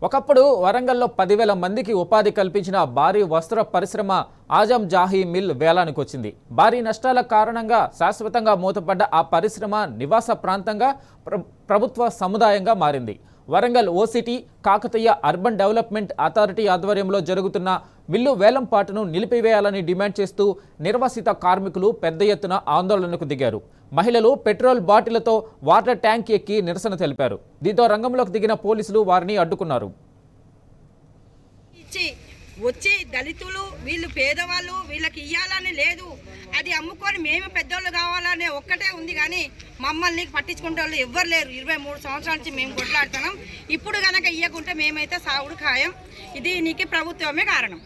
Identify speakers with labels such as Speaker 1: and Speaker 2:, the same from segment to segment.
Speaker 1: ఒకప్పుడు వరంగల్లో 10,000 మందికి ఉపాధి కల్పించిన భారీ వస్త్ర పరిశ్రమ ఆజం జాహీ మిల్ వేలానికి వచ్చింది. భారీ నష్టాల కారణంగా శాశ్వతంగా మూతపడ్డ ఆ పరిశ్రమ నివాస ప్రాంతంగా ప్రభుత్వ సముదాయంగా మారింది. Warangal OCT Kakatiya urban development authority ఆధ్వర్యంలో జరుగుతున్న మిల్లు వేలంపాటను నిలిపివేయాలని డిమాండ్ చేస్తూ నిర్వాసిత కార్మికులు పెద్ద ఎత్తున ఆందోళనకు దిగారు. మహిళలు పెట్రోల్ బాటిళ్లతో వాటర్ ట్యాంక్ ఎక్కి నిరసన తెలిపారు. దీంతో రంగంలోకి దిగిన పోలీసులు వారిని అడ్డుకున్నారు.
Speaker 2: వచ్చి దళితులు వీళ్ళు పేదవాళ్ళు వీళ్ళకి ఇవ్వాలని లేదు, అది అమ్ముకొని మేము పెద్దోళ్ళు కావాలనే ఒక్కటే ఉంది. కానీ మమ్మల్ని పట్టించుకునే వాళ్ళు ఎవ్వరు లేరు. 23 సంవత్సరాల నుంచి మేము కొట్లాడుతున్నాం. ఇప్పుడు కనుక ఇవ్వకుంటే మేమైతే సాగుడు ఖాయం. దీనికి ప్రభుత్వమే కారణం.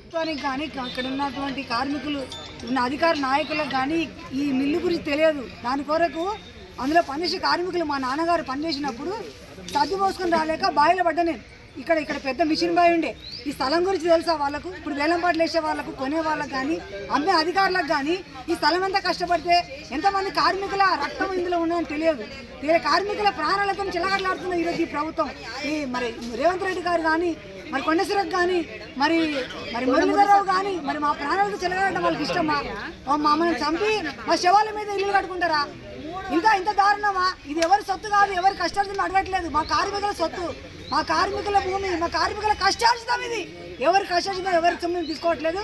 Speaker 3: కానీ అక్కడ ఉన్నటువంటి కార్మికులు ఉన్న అధికార నాయకులకు కానీ ఈ మిల్లు గురించి తెలియదు. దాని కొరకు అందులో పనిచేసే కార్మికులు మా నాన్నగారు పనిచేసినప్పుడు సర్ది పోసుకొని రాలేక బావిలో పడ్డా నేను. ఇక్కడ పెద్ద మిషన్ బావి ఉండే. ఈ స్థలం గురించి తెలుసా వాళ్ళకు? ఇప్పుడు వేలంపాట్లు వేసే వాళ్ళకు, కొనే వాళ్ళకు కానీ అమ్మే అధికారులకు కానీ ఈ స్థలం ఎంత కష్టపడితే ఎంతమంది కార్మికుల రక్తం ఇందులో ఉన్నదని తెలియదు. కార్మికుల ప్రాణాలతో చిలకట్లాడుతున్న ఈరోజు ఈ ప్రభుత్వం. మరి రేవంత్ రెడ్డి గారు కానీ, మరి కొండసిరకు కానీ, మరి మురళీధరరావు కానీ మరి మా ప్రాణాలతో చిలకడటం వాళ్ళకి ఇష్టమా? మమ్మల్ని చంపి మా శవాల మీద ఇల్లు కట్టుకుంటారా? ఇంత దారుణమా? ఇది ఎవరి సొత్తు కాదు, ఎవరి కష్టార్జితం అడగట్లేదు. మా కార్మికుల సొత్తు, మా కార్మికుల భూమి, మా కార్మికుల కష్టార్జితం. ఇది ఎవరి కష్టార్జితం ఎవరి సొమ్ము తీసుకోవట్లేదు.